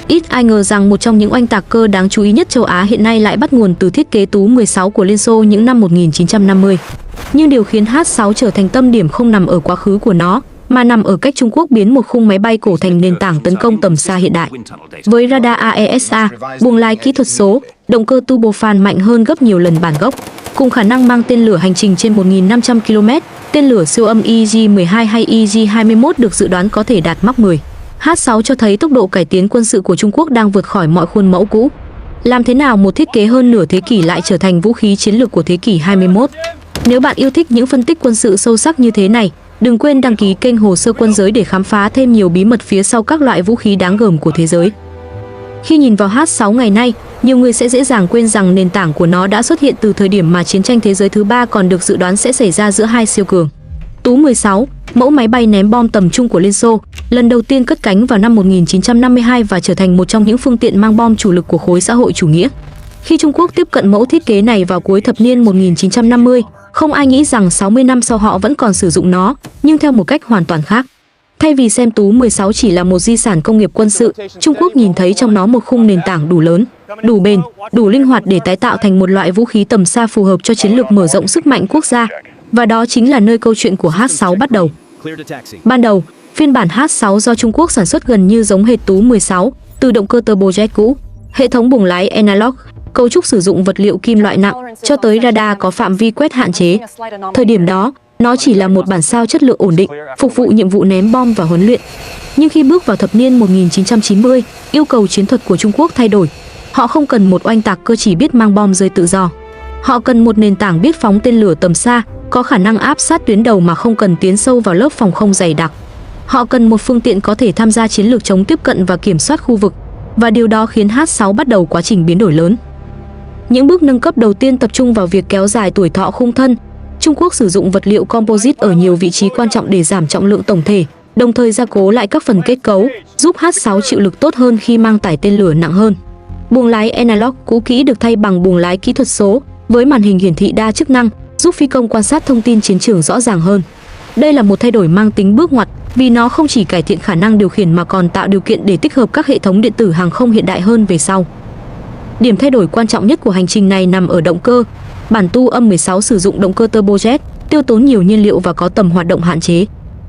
Ít ai ngờ rằng một trong những oanh tạc cơ đáng chú ý nhất châu Á hiện nay lại bắt nguồn từ thiết kế Tú-16 của Liên Xô những năm 1950. Nhưng điều khiến H-6 trở thành tâm điểm không nằm ở quá khứ của nó, mà nằm ở cách Trung Quốc biến một khung máy bay cổ thành nền tảng tấn công tầm xa hiện đại. Với radar AESA, buồng lái kỹ thuật số, động cơ turbofan mạnh hơn gấp nhiều lần bản gốc, cùng khả năng mang tên lửa hành trình trên 1.500 km, tên lửa siêu âm EG-12 hay EG-21 được dự đoán có thể đạt Mach 10. H-6 cho thấy tốc độ cải tiến quân sự của Trung Quốc đang vượt khỏi mọi khuôn mẫu cũ. Làm thế nào một thiết kế hơn nửa thế kỷ lại trở thành vũ khí chiến lược của thế kỷ 21? Nếu bạn yêu thích những phân tích quân sự sâu sắc như thế này, đừng quên đăng ký kênh Hồ sơ Quân giới để khám phá thêm nhiều bí mật phía sau các loại vũ khí đáng gờm của thế giới. Khi nhìn vào H-6 ngày nay, nhiều người sẽ dễ dàng quên rằng nền tảng của nó đã xuất hiện từ thời điểm mà chiến tranh thế giới thứ ba còn được dự đoán sẽ xảy ra giữa hai siêu cường. Tú-16, mẫu máy bay ném bom tầm trung của Liên Xô, lần đầu tiên cất cánh vào năm 1952 và trở thành một trong những phương tiện mang bom chủ lực của khối xã hội chủ nghĩa. Khi Trung Quốc tiếp cận mẫu thiết kế này vào cuối thập niên 1950, không ai nghĩ rằng 60 năm sau họ vẫn còn sử dụng nó, nhưng theo một cách hoàn toàn khác. Thay vì xem Tú-16 chỉ là một di sản công nghiệp quân sự, Trung Quốc nhìn thấy trong nó một khung nền tảng đủ lớn, đủ bền, đủ linh hoạt để tái tạo thành một loại vũ khí tầm xa phù hợp cho chiến lược mở rộng sức mạnh quốc gia. Và đó chính là nơi câu chuyện của H-6 bắt đầu. Ban đầu, phiên bản H-6 do Trung Quốc sản xuất gần như giống hệt Tú-16, từ động cơ turbojet cũ, hệ thống buồng lái analog, cấu trúc sử dụng vật liệu kim loại nặng, cho tới radar có phạm vi quét hạn chế. Thời điểm đó, nó chỉ là một bản sao chất lượng ổn định, phục vụ nhiệm vụ ném bom và huấn luyện. Nhưng khi bước vào thập niên 1990, yêu cầu chiến thuật của Trung Quốc thay đổi. Họ không cần một oanh tạc cơ chỉ biết mang bom rơi tự do. Họ cần một nền tảng biết phóng tên lửa tầm xa, có khả năng áp sát tuyến đầu mà không cần tiến sâu vào lớp phòng không dày đặc. Họ cần một phương tiện có thể tham gia chiến lược chống tiếp cận và kiểm soát khu vực. Và điều đó khiến H-6 bắt đầu quá trình biến đổi lớn. Những bước nâng cấp đầu tiên tập trung vào việc kéo dài tuổi thọ khung thân. Trung Quốc sử dụng vật liệu composite ở nhiều vị trí quan trọng để giảm trọng lượng tổng thể, đồng thời gia cố lại các phần kết cấu, giúp H-6 chịu lực tốt hơn khi mang tải tên lửa nặng hơn. Buồng lái analog cũ kỹ được thay bằng buồng lái kỹ thuật số, với màn hình hiển thị đa chức năng, giúp phi công quan sát thông tin chiến trường rõ ràng hơn. Đây là một thay đổi mang tính bước ngoặt, vì nó không chỉ cải thiện khả năng điều khiển mà còn tạo điều kiện để tích hợp các hệ thống điện tử hàng không hiện đại hơn về sau. Điểm thay đổi quan trọng nhất của hành trình này nằm ở động cơ. Bản Tu-16 sử dụng động cơ turbojet, tiêu tốn nhiều nhiên liệu và có tầm hoạt động hạn chế.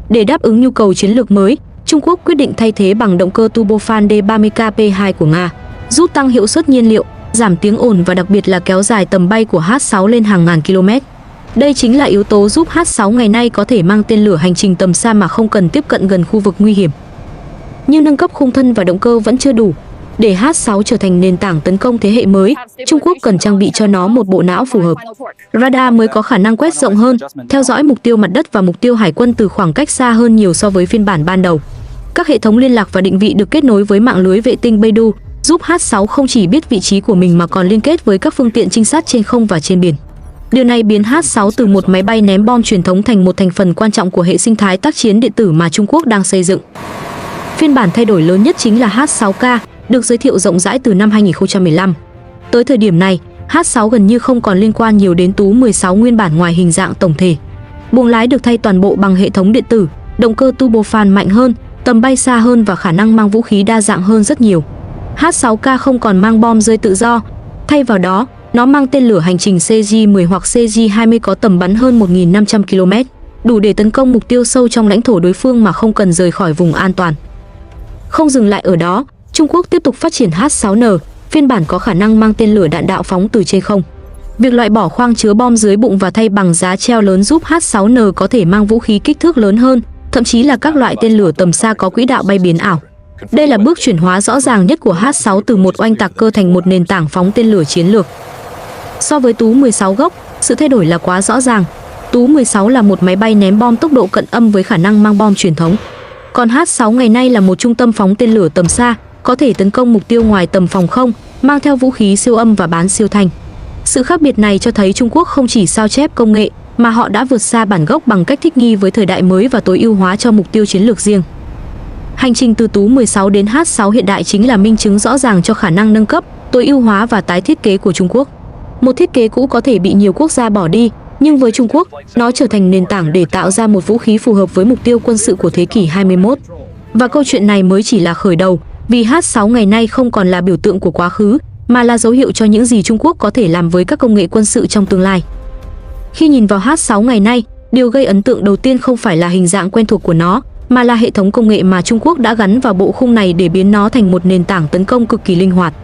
Để đáp ứng nhu cầu chiến lược mới, Trung Quốc quyết định thay thế bằng động cơ turbofan D-30K-P2 của Nga, giúp tăng hiệu suất nhiên liệu, giảm tiếng ồn và đặc biệt là kéo dài tầm bay của H-6 lên hàng ngàn km. Đây chính là yếu tố giúp H-6 ngày nay có thể mang tên lửa hành trình tầm xa mà không cần tiếp cận gần khu vực nguy hiểm. Nhưng nâng cấp khung thân và động cơ vẫn chưa đủ. Để H-6 trở thành nền tảng tấn công thế hệ mới, Trung Quốc cần trang bị cho nó một bộ não phù hợp. Radar mới có khả năng quét rộng hơn, theo dõi mục tiêu mặt đất và mục tiêu hải quân từ khoảng cách xa hơn nhiều so với phiên bản ban đầu. Các hệ thống liên lạc và định vị được kết nối với mạng lưới vệ tinh Beidou, giúp H-6 không chỉ biết vị trí của mình mà còn liên kết với các phương tiện trinh sát trên không và trên biển. Điều này biến H-6 từ một máy bay ném bom truyền thống thành một thành phần quan trọng của hệ sinh thái tác chiến điện tử mà Trung Quốc đang xây dựng. Phiên bản thay đổi lớn nhất chính là H-6K, được giới thiệu rộng rãi từ năm 2015. Tới thời điểm này, H-6 gần như không còn liên quan nhiều đến Tú-16 nguyên bản ngoài hình dạng tổng thể. Buồng lái được thay toàn bộ bằng hệ thống điện tử, động cơ turbofan mạnh hơn, tầm bay xa hơn và khả năng mang vũ khí đa dạng hơn rất nhiều. H-6K không còn mang bom rơi tự do, thay vào đó, nó mang tên lửa hành trình CG-10 hoặc CG-20 có tầm bắn hơn 1.500 km, đủ để tấn công mục tiêu sâu trong lãnh thổ đối phương mà không cần rời khỏi vùng an toàn. Không dừng lại ở đó, Trung Quốc tiếp tục phát triển H-6N, phiên bản có khả năng mang tên lửa đạn đạo phóng từ trên không. Việc loại bỏ khoang chứa bom dưới bụng và thay bằng giá treo lớn giúp H-6N có thể mang vũ khí kích thước lớn hơn, thậm chí là các loại tên lửa tầm xa có quỹ đạo bay biến ảo. Đây là bước chuyển hóa rõ ràng nhất của H-6 từ một oanh tạc cơ thành một nền tảng phóng tên lửa chiến lược. So với Tú-16 gốc, sự thay đổi là quá rõ ràng. Tú-16 là một máy bay ném bom tốc độ cận âm với khả năng mang bom truyền thống. Còn H-6 ngày nay là một trung tâm phóng tên lửa tầm xa, có thể tấn công mục tiêu ngoài tầm phòng không, mang theo vũ khí siêu âm và bán siêu thanh. Sự khác biệt này cho thấy Trung Quốc không chỉ sao chép công nghệ, mà họ đã vượt xa bản gốc bằng cách thích nghi với thời đại mới và tối ưu hóa cho mục tiêu chiến lược riêng. Hành trình từ Tú-16 đến H-6 hiện đại chính là minh chứng rõ ràng cho khả năng nâng cấp, tối ưu hóa và tái thiết kế của Trung Quốc. Một thiết kế cũ có thể bị nhiều quốc gia bỏ đi, nhưng với Trung Quốc, nó trở thành nền tảng để tạo ra một vũ khí phù hợp với mục tiêu quân sự của thế kỷ 21. Và câu chuyện này mới chỉ là khởi đầu, Vì H6 ngày nay không còn là biểu tượng của quá khứ, mà là dấu hiệu cho những gì Trung Quốc có thể làm với các công nghệ quân sự trong tương lai. Khi nhìn vào H6 ngày nay, điều gây ấn tượng đầu tiên không phải là hình dạng quen thuộc của nó, mà là hệ thống công nghệ mà Trung Quốc đã gắn vào bộ khung này để biến nó thành một nền tảng tấn công cực kỳ linh hoạt.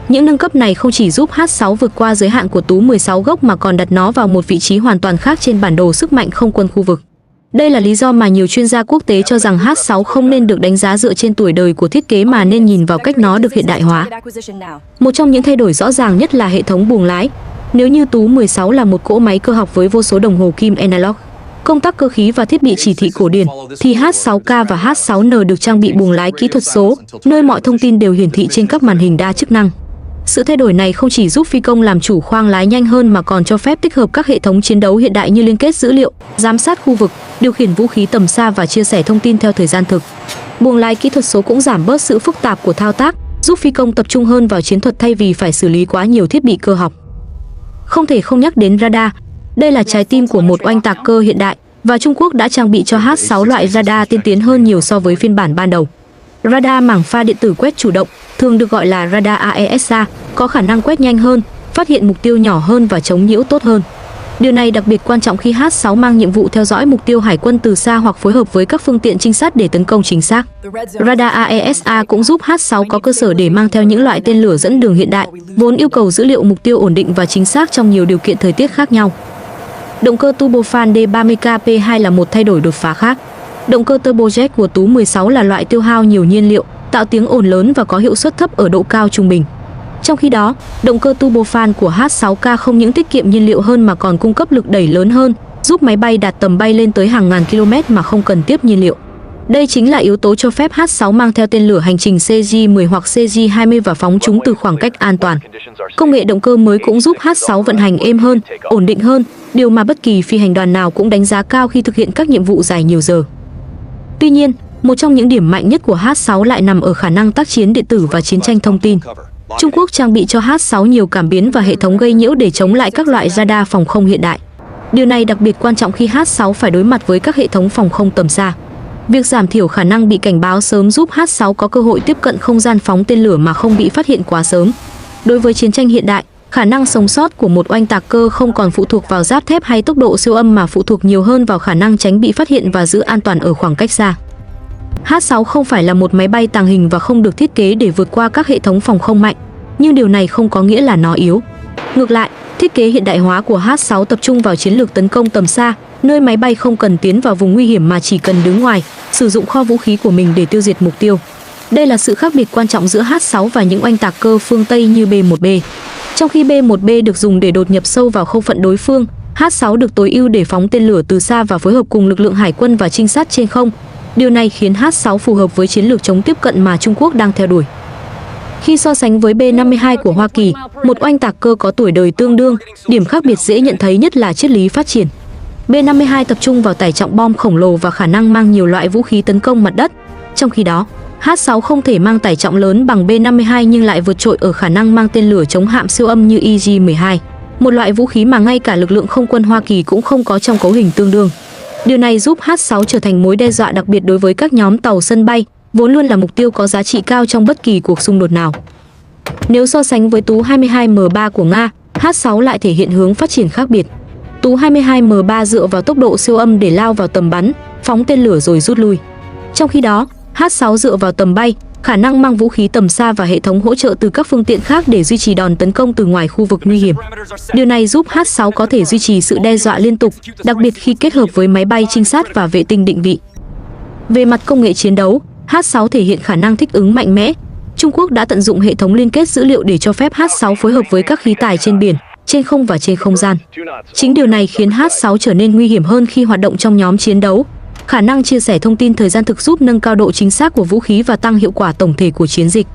Những nâng cấp này không chỉ giúp H6 vượt qua giới hạn của Tú 16 gốc mà còn đặt nó vào một vị trí hoàn toàn khác trên bản đồ sức mạnh không quân khu vực. Đây là lý do mà nhiều chuyên gia quốc tế cho rằng H6 không nên được đánh giá dựa trên tuổi đời của thiết kế mà nên nhìn vào cách nó được hiện đại hóa. Một trong những thay đổi rõ ràng nhất là hệ thống buồng lái. Nếu như Tú 16 là một cỗ máy cơ học với vô số đồng hồ kim analog, công tắc cơ khí và thiết bị chỉ thị cổ điển, thì H6K và H6N được trang bị buồng lái kỹ thuật số, nơi mọi thông tin đều hiển thị trên các màn hình đa chức năng. Sự thay đổi này không chỉ giúp phi công làm chủ khoang lái nhanh hơn mà còn cho phép tích hợp các hệ thống chiến đấu hiện đại như liên kết dữ liệu, giám sát khu vực, điều khiển vũ khí tầm xa và chia sẻ thông tin theo thời gian thực. Buồng lái kỹ thuật số cũng giảm bớt sự phức tạp của thao tác, giúp phi công tập trung hơn vào chiến thuật thay vì phải xử lý quá nhiều thiết bị cơ học. Không thể không nhắc đến radar. Đây là trái tim của một oanh tạc cơ hiện đại và Trung Quốc đã trang bị cho H6 loại radar tiên tiến hơn nhiều so với phiên bản ban đầu. Radar mảng pha điện tử quét chủ động, thường được gọi là radar AESA, có khả năng quét nhanh hơn, phát hiện mục tiêu nhỏ hơn và chống nhiễu tốt hơn. Điều này đặc biệt quan trọng khi H6 mang nhiệm vụ theo dõi mục tiêu hải quân từ xa hoặc phối hợp với các phương tiện trinh sát để tấn công chính xác. Radar AESA cũng giúp H6 có cơ sở để mang theo những loại tên lửa dẫn đường hiện đại, vốn yêu cầu dữ liệu mục tiêu ổn định và chính xác trong nhiều điều kiện thời tiết khác nhau. Động cơ turbofan D30K-P2 là một thay đổi đột phá khác. Động cơ turbojet của Tú 16 là loại tiêu hao nhiều nhiên liệu, tạo tiếng ồn lớn và có hiệu suất thấp ở độ cao trung bình. Trong khi đó, động cơ turbofan của H6K không những tiết kiệm nhiên liệu hơn mà còn cung cấp lực đẩy lớn hơn, giúp máy bay đạt tầm bay lên tới hàng ngàn km mà không cần tiếp nhiên liệu. Đây chính là yếu tố cho phép H6 mang theo tên lửa hành trình CJ-10 hoặc CJ-20 và phóng chúng từ khoảng cách an toàn. Công nghệ động cơ mới cũng giúp H6 vận hành êm hơn, ổn định hơn, điều mà bất kỳ phi hành đoàn nào cũng đánh giá cao khi thực hiện các nhiệm vụ dài nhiều giờ. Tuy nhiên, một trong những điểm mạnh nhất của H6 lại nằm ở khả năng tác chiến điện tử và chiến tranh thông tin. Trung Quốc trang bị cho H6 nhiều cảm biến và hệ thống gây nhiễu để chống lại các loại radar phòng không hiện đại. Điều này đặc biệt quan trọng khi H6 phải đối mặt với các hệ thống phòng không tầm xa. Việc giảm thiểu khả năng bị cảnh báo sớm giúp H6 có cơ hội tiếp cận không gian phóng tên lửa mà không bị phát hiện quá sớm. Đối với chiến tranh hiện đại, khả năng sống sót của một oanh tạc cơ không còn phụ thuộc vào giáp thép hay tốc độ siêu âm mà phụ thuộc nhiều hơn vào khả năng tránh bị phát hiện và giữ an toàn ở khoảng cách xa. H6 không phải là một máy bay tàng hình và không được thiết kế để vượt qua các hệ thống phòng không mạnh, nhưng điều này không có nghĩa là nó yếu. Ngược lại, thiết kế hiện đại hóa của H6 tập trung vào chiến lược tấn công tầm xa, nơi máy bay không cần tiến vào vùng nguy hiểm mà chỉ cần đứng ngoài, sử dụng kho vũ khí của mình để tiêu diệt mục tiêu. Đây là sự khác biệt quan trọng giữa H6 và những oanh tạc cơ phương Tây như B-1B. Trong khi B-1B được dùng để đột nhập sâu vào không phận đối phương, H6 được tối ưu để phóng tên lửa từ xa và phối hợp cùng lực lượng hải quân và trinh sát trên không. Điều này khiến H6 phù hợp với chiến lược chống tiếp cận mà Trung Quốc đang theo đuổi. Khi so sánh với B-52 của Hoa Kỳ, một oanh tạc cơ có tuổi đời tương đương, điểm khác biệt dễ nhận thấy nhất là triết lý phát triển. B-52 tập trung vào tải trọng bom khổng lồ và khả năng mang nhiều loại vũ khí tấn công mặt đất. Trong khi đó, H6 không thể mang tải trọng lớn bằng B-52 nhưng lại vượt trội ở khả năng mang tên lửa chống hạm siêu âm như EJ-12, một loại vũ khí mà ngay cả lực lượng không quân Hoa Kỳ cũng không có trong cấu hình tương đương. Điều này giúp H6 trở thành mối đe dọa đặc biệt đối với các nhóm tàu sân bay, vốn luôn là mục tiêu có giá trị cao trong bất kỳ cuộc xung đột nào. Nếu so sánh với Tú 22M3 của Nga, H6 lại thể hiện hướng phát triển khác biệt. Tú 22M3 dựa vào tốc độ siêu âm để lao vào tầm bắn, phóng tên lửa rồi rút lui. Trong khi đó, H6 dựa vào tầm bay, khả năng mang vũ khí tầm xa và hệ thống hỗ trợ từ các phương tiện khác để duy trì đòn tấn công từ ngoài khu vực nguy hiểm. Điều này giúp H6 có thể duy trì sự đe dọa liên tục, đặc biệt khi kết hợp với máy bay trinh sát và vệ tinh định vị. Về mặt công nghệ chiến đấu, H6 thể hiện khả năng thích ứng mạnh mẽ. Trung Quốc đã tận dụng hệ thống liên kết dữ liệu để cho phép H6 phối hợp với các khí tài trên biển, trên không và trên không gian. Chính điều này khiến H6 trở nên nguy hiểm hơn khi hoạt động trong nhóm chiến đấu. Khả năng chia sẻ thông tin thời gian thực giúp nâng cao độ chính xác của vũ khí và tăng hiệu quả tổng thể của chiến dịch.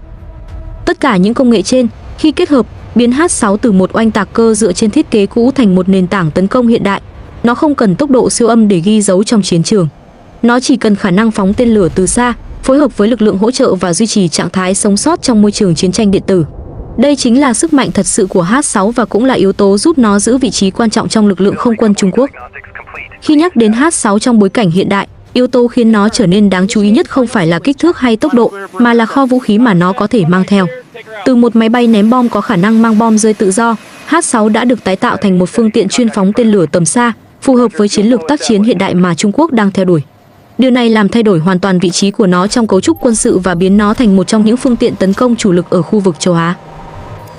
Tất cả những công nghệ trên, khi kết hợp, biến H6 từ một oanh tạc cơ dựa trên thiết kế cũ thành một nền tảng tấn công hiện đại. Nó không cần tốc độ siêu âm để ghi dấu trong chiến trường. Nó chỉ cần khả năng phóng tên lửa từ xa, phối hợp với lực lượng hỗ trợ và duy trì trạng thái sống sót trong môi trường chiến tranh điện tử. Đây chính là sức mạnh thật sự của H6 và cũng là yếu tố giúp nó giữ vị trí quan trọng trong lực lượng không quân Trung Quốc. Khi nhắc đến H6 trong bối cảnh hiện đại, Yếu tố khiến nó trở nên đáng chú ý nhất không phải là kích thước hay tốc độ, mà là kho vũ khí mà nó có thể mang theo. Từ một máy bay ném bom có khả năng mang bom rơi tự do, H6 đã được tái tạo thành một phương tiện chuyên phóng tên lửa tầm xa, phù hợp với chiến lược tác chiến hiện đại mà Trung Quốc đang theo đuổi. Điều này làm thay đổi hoàn toàn vị trí của nó trong cấu trúc quân sự và biến nó thành một trong những phương tiện tấn công chủ lực ở khu vực châu Á.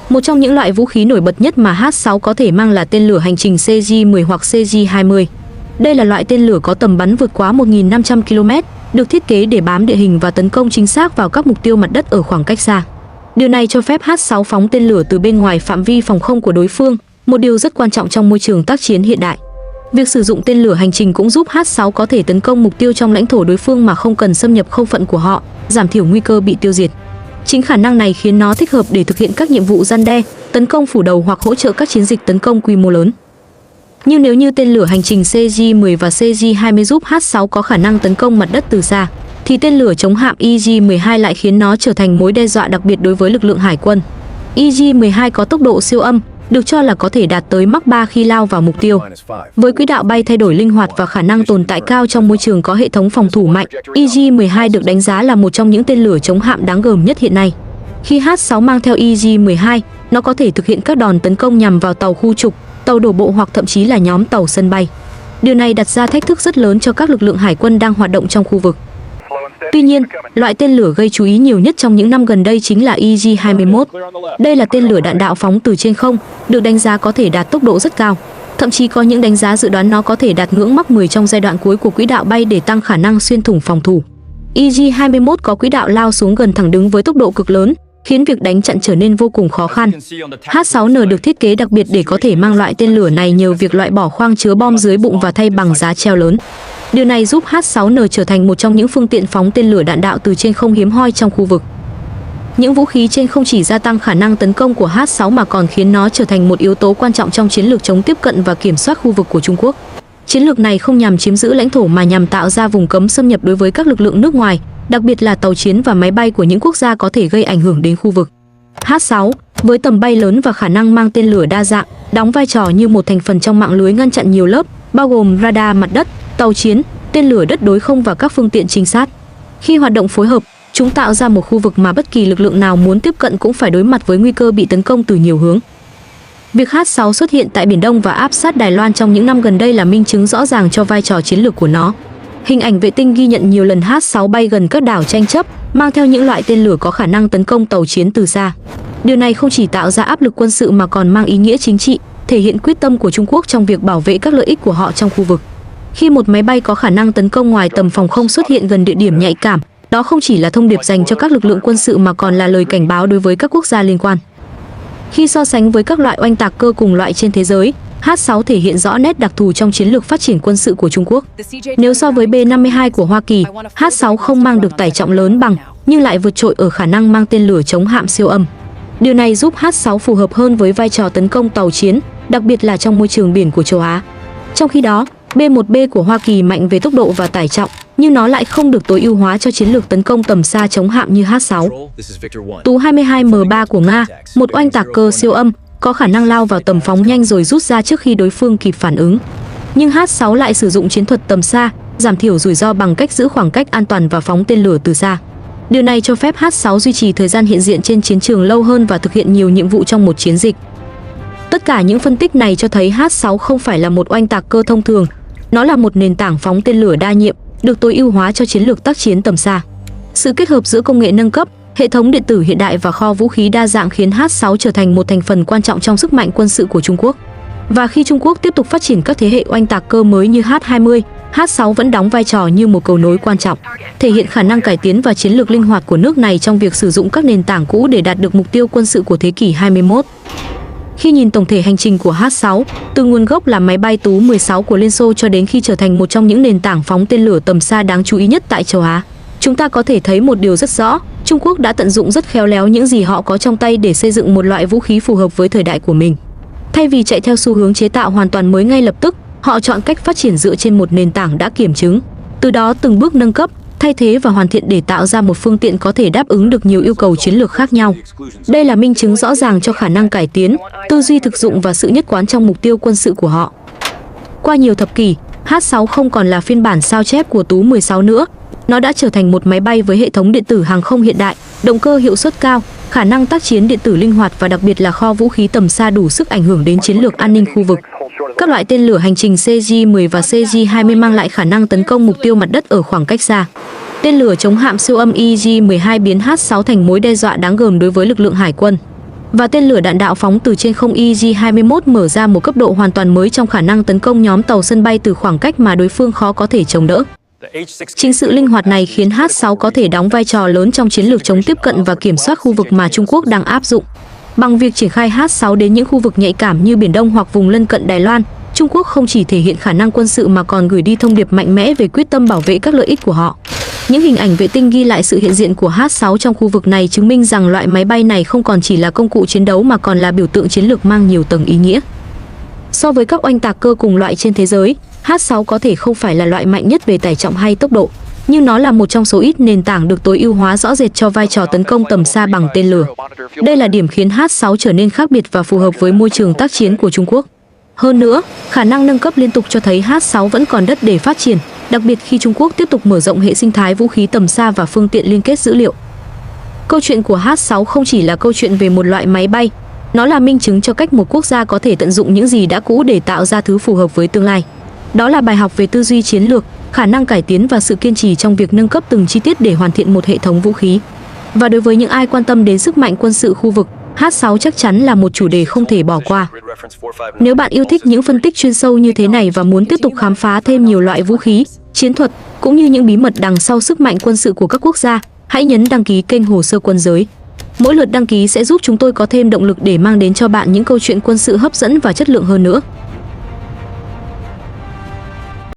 Một trong những loại vũ khí nổi bật nhất mà H6 có thể mang là tên lửa hành trình CJ-10 hoặc CJ-20. Đây là loại tên lửa có tầm bắn vượt quá 1.500 km, được thiết kế để bám địa hình và tấn công chính xác vào các mục tiêu mặt đất ở khoảng cách xa. Điều này cho phép H6 phóng tên lửa từ bên ngoài phạm vi phòng không của đối phương, một điều rất quan trọng trong môi trường tác chiến hiện đại. Việc sử dụng tên lửa hành trình cũng giúp H6 có thể tấn công mục tiêu trong lãnh thổ đối phương mà không cần xâm nhập không phận của họ, giảm thiểu nguy cơ bị tiêu diệt. Chính khả năng này khiến nó thích hợp để thực hiện các nhiệm vụ răn đe, tấn công phủ đầu hoặc hỗ trợ các chiến dịch tấn công quy mô lớn. Nhưng nếu như tên lửa hành trình CJ-10 và CJ-20 giúp H6 có khả năng tấn công mặt đất từ xa, thì tên lửa chống hạm EJ-12 lại khiến nó trở thành mối đe dọa đặc biệt đối với lực lượng hải quân. EJ-12 có tốc độ siêu âm, được cho là có thể đạt tới Mach 3 khi lao vào mục tiêu. Với quỹ đạo bay thay đổi linh hoạt và khả năng tồn tại cao trong môi trường có hệ thống phòng thủ mạnh, EJ-12 được đánh giá là một trong những tên lửa chống hạm đáng gờm nhất hiện nay. Khi H6 mang theo EJ-12, nó có thể thực hiện các đòn tấn công nhằm vào tàu khu trục, tàu đổ bộ hoặc thậm chí là nhóm tàu sân bay. Điều này đặt ra thách thức rất lớn cho các lực lượng hải quân đang hoạt động trong khu vực. Tuy nhiên, loại tên lửa gây chú ý nhiều nhất trong những năm gần đây chính là EJ-21. Đây là tên lửa đạn đạo phóng từ trên không, được đánh giá có thể đạt tốc độ rất cao. Thậm chí có những đánh giá dự đoán nó có thể đạt ngưỡng Mach 10 trong giai đoạn cuối của quỹ đạo bay để tăng khả năng xuyên thủng phòng thủ. EJ-21 có quỹ đạo lao xuống gần thẳng đứng với tốc độ cực lớn, khiến việc đánh chặn trở nên vô cùng khó khăn. H6N được thiết kế đặc biệt để có thể mang loại tên lửa này nhờ việc loại bỏ khoang chứa bom dưới bụng và thay bằng giá treo lớn. Điều này giúp H6N trở thành một trong những phương tiện phóng tên lửa đạn đạo từ trên không hiếm hoi trong khu vực. Những vũ khí trên không chỉ gia tăng khả năng tấn công của H6 mà còn khiến nó trở thành một yếu tố quan trọng trong chiến lược chống tiếp cận và kiểm soát khu vực của Trung Quốc. Chiến lược này không nhằm chiếm giữ lãnh thổ mà nhằm tạo ra vùng cấm xâm nhập đối với các lực lượng nước ngoài, đặc biệt là tàu chiến và máy bay của những quốc gia có thể gây ảnh hưởng đến khu vực. H6, với tầm bay lớn và khả năng mang tên lửa đa dạng, đóng vai trò như một thành phần trong mạng lưới ngăn chặn nhiều lớp, bao gồm radar mặt đất, tàu chiến, tên lửa đất đối không và các phương tiện trinh sát. Khi hoạt động phối hợp, chúng tạo ra một khu vực mà bất kỳ lực lượng nào muốn tiếp cận cũng phải đối mặt với nguy cơ bị tấn công từ nhiều hướng. Việc H6 xuất hiện tại Biển Đông và áp sát Đài Loan trong những năm gần đây là minh chứng rõ ràng cho vai trò chiến lược của nó. Hình ảnh vệ tinh ghi nhận nhiều lần H6 bay gần các đảo tranh chấp, mang theo những loại tên lửa có khả năng tấn công tàu chiến từ xa. Điều này không chỉ tạo ra áp lực quân sự mà còn mang ý nghĩa chính trị, thể hiện quyết tâm của Trung Quốc trong việc bảo vệ các lợi ích của họ trong khu vực. Khi một máy bay có khả năng tấn công ngoài tầm phòng không xuất hiện gần địa điểm nhạy cảm, đó không chỉ là thông điệp dành cho các lực lượng quân sự mà còn là lời cảnh báo đối với các quốc gia liên quan. Khi so sánh với các loại oanh tạc cơ cùng loại trên thế giới, H6 thể hiện rõ nét đặc thù trong chiến lược phát triển quân sự của Trung Quốc. Nếu so với B-52 của Hoa Kỳ, H6 không mang được tải trọng lớn bằng, nhưng lại vượt trội ở khả năng mang tên lửa chống hạm siêu âm. Điều này giúp H6 phù hợp hơn với vai trò tấn công tàu chiến, đặc biệt là trong môi trường biển của châu Á. Trong khi đó, B-1B của Hoa Kỳ mạnh về tốc độ và tải trọng, nhưng nó lại không được tối ưu hóa cho chiến lược tấn công tầm xa chống hạm như H6. Tu-22M3 của Nga, một oanh tạc cơ siêu âm, có khả năng lao vào tầm phóng nhanh rồi rút ra trước khi đối phương kịp phản ứng. Nhưng H6 lại sử dụng chiến thuật tầm xa, giảm thiểu rủi ro bằng cách giữ khoảng cách an toàn và phóng tên lửa từ xa. Điều này cho phép H6 duy trì thời gian hiện diện trên chiến trường lâu hơn và thực hiện nhiều nhiệm vụ trong một chiến dịch. Tất cả những phân tích này cho thấy H6 không phải là một oanh tạc cơ thông thường, nó là một nền tảng phóng tên lửa đa nhiệm, được tối ưu hóa cho chiến lược tác chiến tầm xa. Sự kết hợp giữa công nghệ nâng cấp, hệ thống điện tử hiện đại và kho vũ khí đa dạng khiến H6 trở thành một thành phần quan trọng trong sức mạnh quân sự của Trung Quốc. Và khi Trung Quốc tiếp tục phát triển các thế hệ oanh tạc cơ mới như H20, H6 vẫn đóng vai trò như một cầu nối quan trọng, thể hiện khả năng cải tiến và chiến lược linh hoạt của nước này trong việc sử dụng các nền tảng cũ để đạt được mục tiêu quân sự của thế kỷ 21. Khi nhìn tổng thể hành trình của H6, từ nguồn gốc là máy bay Tu-16 của Liên Xô cho đến khi trở thành một trong những nền tảng phóng tên lửa tầm xa đáng chú ý nhất tại châu Á, chúng ta có thể thấy một điều rất rõ, Trung Quốc đã tận dụng rất khéo léo những gì họ có trong tay để xây dựng một loại vũ khí phù hợp với thời đại của mình. Thay vì chạy theo xu hướng chế tạo hoàn toàn mới ngay lập tức, họ chọn cách phát triển dựa trên một nền tảng đã kiểm chứng, từ đó từng bước nâng cấp, thay thế và hoàn thiện để tạo ra một phương tiện có thể đáp ứng được nhiều yêu cầu chiến lược khác nhau. Đây là minh chứng rõ ràng cho khả năng cải tiến, tư duy thực dụng và sự nhất quán trong mục tiêu quân sự của họ. Qua nhiều thập kỷ, H6 không còn là phiên bản sao chép của Tú-16 nữa. Nó đã trở thành một máy bay với hệ thống điện tử hàng không hiện đại, động cơ hiệu suất cao, khả năng tác chiến điện tử linh hoạt và đặc biệt là kho vũ khí tầm xa đủ sức ảnh hưởng đến chiến lược an ninh khu vực. Các loại tên lửa hành trình CJ-10 và CJ-20 mang lại khả năng tấn công mục tiêu mặt đất ở khoảng cách xa. Tên lửa chống hạm siêu âm EJ-12 biến H6 thành mối đe dọa đáng gờm đối với lực lượng hải quân. Và tên lửa đạn đạo phóng từ trên không EJ-21 mở ra một cấp độ hoàn toàn mới trong khả năng tấn công nhóm tàu sân bay từ khoảng cách mà đối phương khó có thể chống đỡ. Chính sự linh hoạt này khiến H6 có thể đóng vai trò lớn trong chiến lược chống tiếp cận và kiểm soát khu vực mà Trung Quốc đang áp dụng. Bằng việc triển khai H6 đến những khu vực nhạy cảm như Biển Đông hoặc vùng lân cận Đài Loan, Trung Quốc không chỉ thể hiện khả năng quân sự mà còn gửi đi thông điệp mạnh mẽ về quyết tâm bảo vệ các lợi ích của họ. Những hình ảnh vệ tinh ghi lại sự hiện diện của H6 trong khu vực này chứng minh rằng loại máy bay này không còn chỉ là công cụ chiến đấu mà còn là biểu tượng chiến lược mang nhiều tầng ý nghĩa. So với các oanh tạc cơ cùng loại trên thế giới, H6 có thể không phải là loại mạnh nhất về tải trọng hay tốc độ, nhưng nó là một trong số ít nền tảng được tối ưu hóa rõ rệt cho vai trò tấn công tầm xa bằng tên lửa. Đây là điểm khiến H6 trở nên khác biệt và phù hợp với môi trường tác chiến của Trung Quốc. Hơn nữa, khả năng nâng cấp liên tục cho thấy H6 vẫn còn đất để phát triển, đặc biệt khi Trung Quốc tiếp tục mở rộng hệ sinh thái vũ khí tầm xa và phương tiện liên kết dữ liệu. Câu chuyện của H6 không chỉ là câu chuyện về một loại máy bay, nó là minh chứng cho cách một quốc gia có thể tận dụng những gì đã cũ để tạo ra thứ phù hợp với tương lai. Đó là bài học về tư duy chiến lược, khả năng cải tiến và sự kiên trì trong việc nâng cấp từng chi tiết để hoàn thiện một hệ thống vũ khí. Và đối với những ai quan tâm đến sức mạnh quân sự khu vực, H6 chắc chắn là một chủ đề không thể bỏ qua. Nếu bạn yêu thích những phân tích chuyên sâu như thế này và muốn tiếp tục khám phá thêm nhiều loại vũ khí, chiến thuật cũng như những bí mật đằng sau sức mạnh quân sự của các quốc gia, hãy nhấn đăng ký kênh Hồ sơ Quân giới. Mỗi lượt đăng ký sẽ giúp chúng tôi có thêm động lực để mang đến cho bạn những câu chuyện quân sự hấp dẫn và chất lượng hơn nữa.